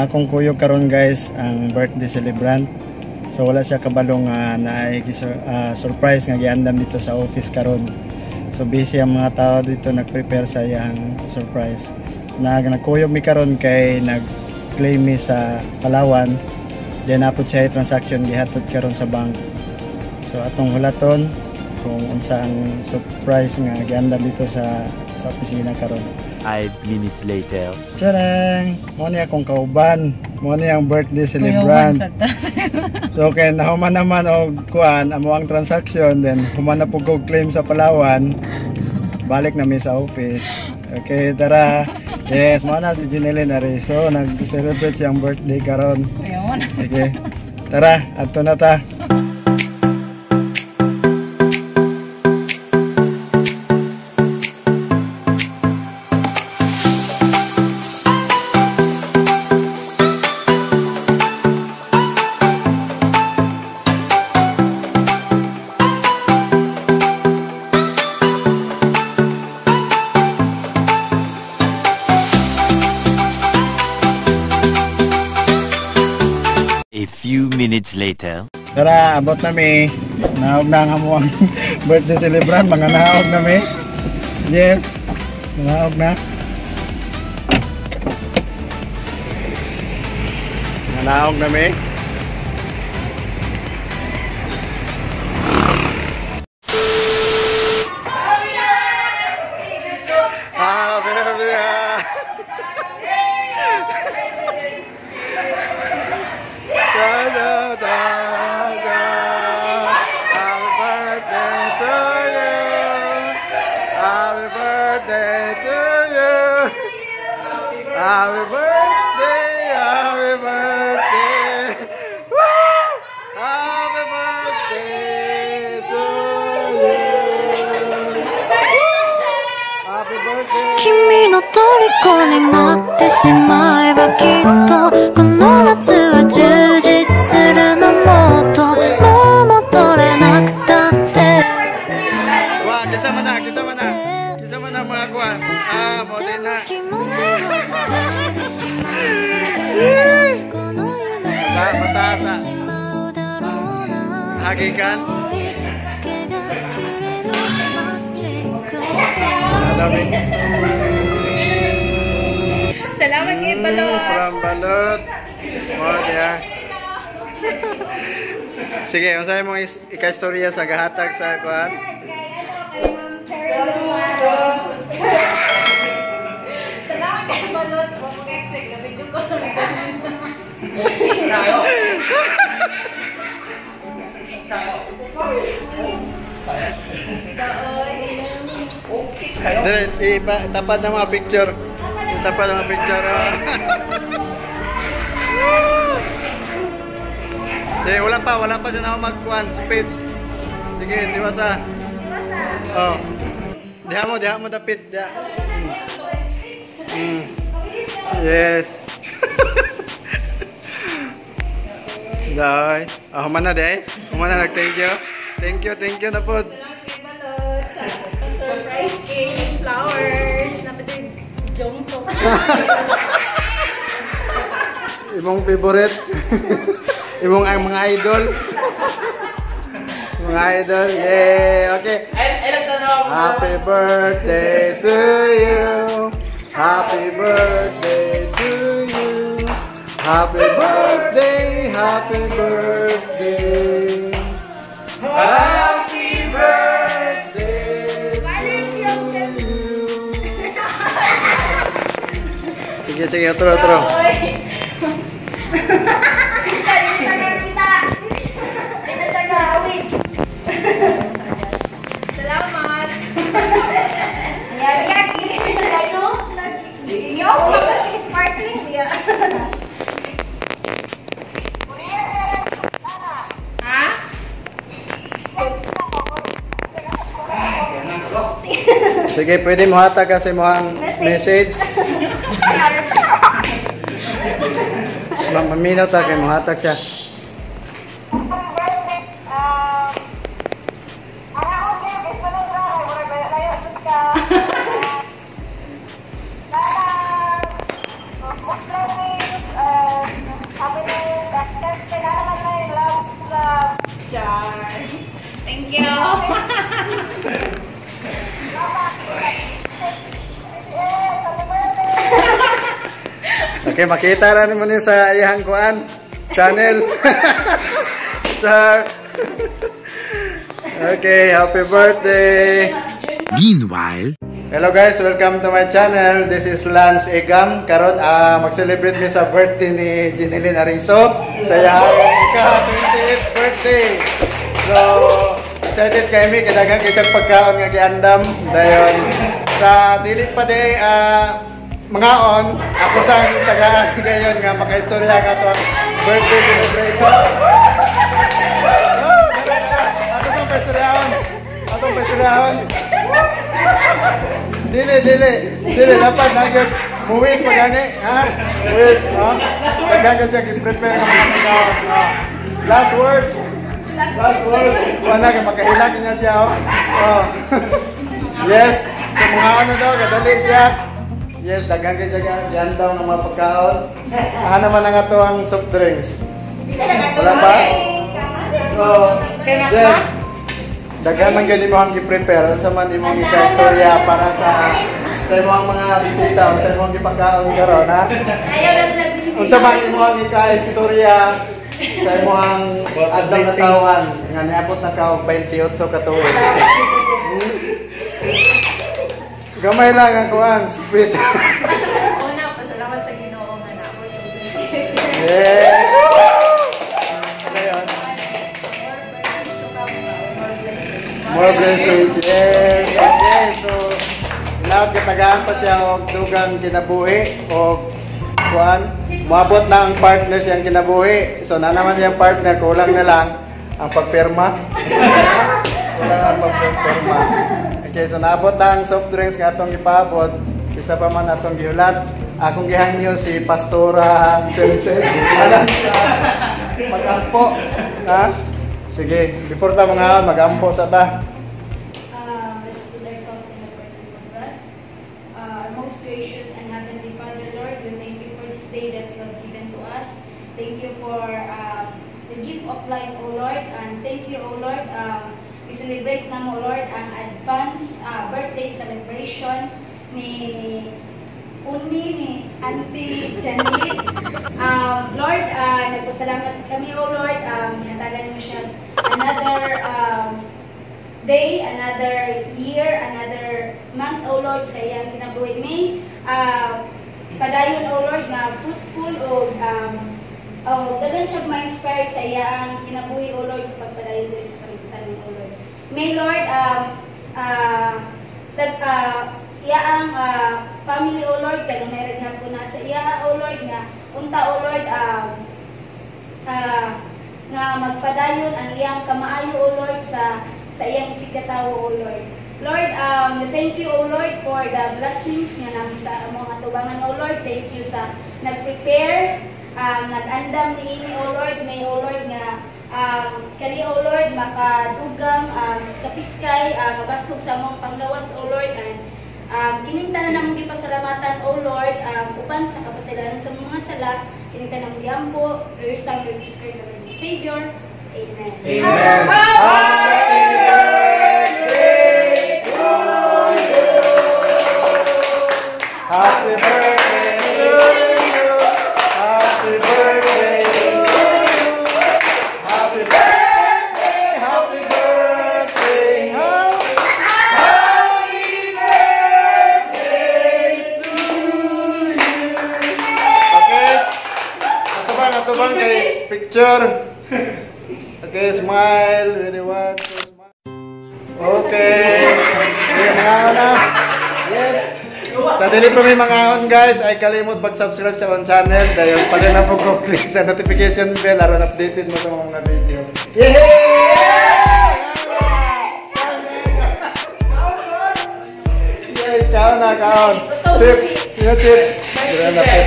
akong kuyog karon guys ang birthday celebrant. So wala siya kabalong surprise nga giandam dito sa office karon. So busy ang mga tao dito nag-prepare sa iyang surprise. Nagkuyog mi karon kay nag-claim mi sa Palawan. Then napod siya transaction gihatod karon sa bank. So atong hulaton kung unsa ang surprise nga giandam dito sa opisina karon. 5 minutes later. Charang! Mo niya akong kauban. Mo niya ang birthday celebrant. So kaya nahuman naman og kuan amo ang transaction, then human na po ko claim sa Palawan. Balik na mi sa office. Okay, tara. Yes, mo na si Jinelle na rin. So nag-celebrate siyang birthday karon. Sige. Tara, adto na ta. A few minutes later. Tara, abot na mi. Naog na nga mo ang birthday celebrant. Mga naog na mi. Yes. Naog na. Mga naog na mi. Happy birthday, happy birthday, woo! Happy birthday to you. Happy birthday. 君の虜になってしまえばきっとこの夏は充実するのもっともう戻れなくたって Wah, kita mana mga kuwan. Mo din na. Masasa. Hagikan. Salamat kay Balot. From Balot. Oh, dia. Sige, unsay mo ika-istorya sa gahatag sa kuan? Salamat kay Balot. Mag-exec na video ko. Tapat ng mga picture. Tapat ng mga picture. Wala pa siya na mag-kuan speech. Sige, diwasa. Oh. Diha mo dapit dia. Yes. Dai. Humana dai. Humana nag-thank you. Thank you na pod. Surprise cake, flowers, napatid jongko. Imong favorite. Imong ang mga idol. Mga idol. Yeah, okay. Happy birthday to you. Happy birthday to you. Happy birthday, happy birthday. Happy birthday to you. Sige, otro. Salamat. Sige, pwede mo hatag kasi mo ang message. Maminaw ta kay mo hatag siya. Okay, makita na naman yun sa iyang kuan channel. Sir. Okay, happy birthday. Meanwhile, Hello guys, welcome to my channel. This is Lance Egam. Karon mag-celebrate mi sa birthday ni Jeneline Arizo. Sa iyang ika-28th birthday. So, excited kami kadagan kay siyang pagkaon nga giandam dayon sa dili pa day mangaon ako sang tagaan gayon nga makaistorya ka to birthday celebration. Ako sang paistoryaon. Atong paistoryaon. Dili dapat nagyod muwis pa gani ha. Muwis ha. Pagdagan siya gi-prepare ka pagkaon. Last word. Wala ka makahilak niya siya. Oh. Yes. Sa mga ano daw, kadali siya. Yes, dagang ka siya. Yan daw ng mga pagkaon. Naman ang ato ang soft drinks. Wala pa? So, yes. Dagang man gani mo ang i-prepare. Sa man mo ang ika-istorya para sa mga bisita. Sa mga ipagkaon karon ha? Unsa man mo ang ika-istorya sa imong adlaw na tawhan nga niabot na ka og 28 ka tuig. Gamay lang ang kuan speech. Una, pasalamat sa Ginoo nga naabot yung birthday. Yeah. More blessings. Yes. Okay, so lahat katagaan pa siya og dugang kinabuhi og kuan moabot na ang partner siyang kinabuhi. So na naman siyang partner, kulang na lang ang pagpirma. Kulang ang pagpirma. Okay, so naabot na ang soft drinks nga atong ipaabot. Isa pa man atong gihulat. Akong gihangyo si Pastora Sensei. Alam siya mag-ampo. Ha? Sige, before ta mga mag-ampo sa ta. Let's put ourselves in the presence of God. Our most gracious and heavenly Father, Lord, we thank you for this day that you have given to us. Thank you for the gift of life, O Lord, and thank you, O Lord. We celebrate na mo, Lord, ang advance birthday celebration ni Uni, ni Auntie Jeneline. Lord, nagpasalamat kami, O Lord. Hinatagan mo siya another day, another year, another month, O Lord, sa iyang kinabuhi. May padayon, O Lord, na fruitful o dagan siya ma-inspire sa iyang kinabuhi, O Lord, sa pagpadayon dito sa kalibutan, O Lord. May Lord, iyaang family, O Lord, kaya meron nga po na sa iya, O Lord, nga unta, O Lord, nga magpadayon ang iyang kamaayo, O Lord, sa iyang isigatawo, O Lord. Lord, we thank you, O Lord, for the blessings nga namin sa mga tubangan, O Lord. Thank you sa nag-prepare, nag-andam ni ini, O Lord. May, O Lord, nga kani, O Lord, makadugang, kapiskay, mabastog sa among panggawas, O Lord, and kiningtan na namang ipasalamatan, O Lord, upan sa kapasalanan sa mga sala, kiningtan ng diampo, through your Son, Jesus Christ, our Lord and Savior. Amen. Amen. Happy birthday to you. Happy birthday to you. Happy birthday to you. Happy birthday. Happy birthday. Happy birthday to you. Okay. Atubang kay picture. Okay, smile. Really want to smile. Okay. Okay, mangaon na. Yes. Sa dili pa may mangaon, guys, ay kalimot mag-subscribe sa akong channel. Dahil pala na po click sa notification bell aron updated mo sa mga video. Yes, kaon na, kaon. Chip. Yung chip. Dura na po.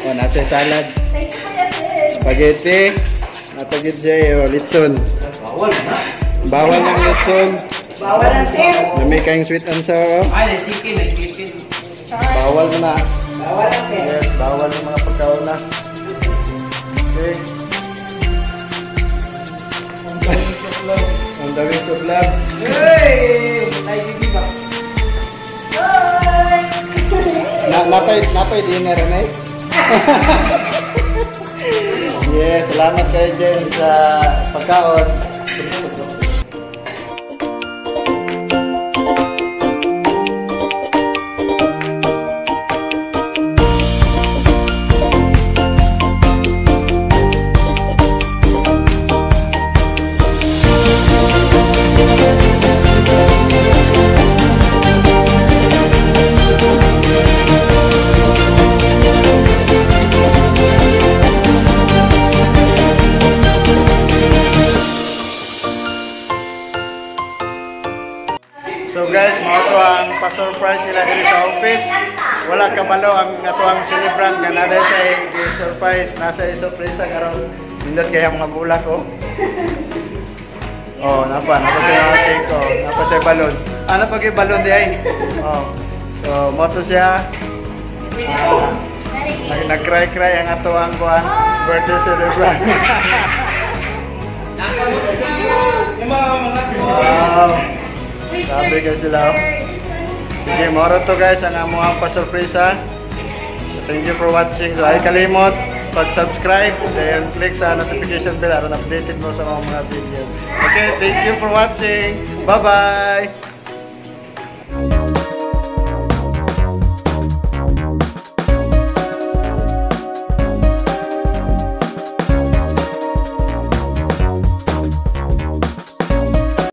O, nasa salad. Spaghetti. Natagid siya, litson. Bawal ng litson. Bawal ang sir. May kayong sweet and sour. Ay, chicken. Bawal na. Bawal ang sir. Yes, bawal ng mga pagkaon na. Okay. Ang dawin sa vlog. Hey! Nakikinig ba? napay dinner na eh. Yes, salamat kayo Jen sa pagkaon. So guys, mga to ang pa-surprise nila dito sa office. Wala kabalo ang ato ang celebrant nga nada sa surprise, nasa surpresa karon. Nindot kaya mga bulak ko. Oh, napa sa cake ko, napa sa balon. Ano pag yung balon di ay? Oh. So, mo to siya. Nag-cry-cry ang ato ang kuan birthday celebrant. Wow. Sabi ka sila. Sige, moro to guys ang amuang pa-surpresa. Thank you for watching. So, ay kalimot pag-subscribe and click sa notification bell para updated mo sa mga video. Okay, thank you for watching. Bye-bye!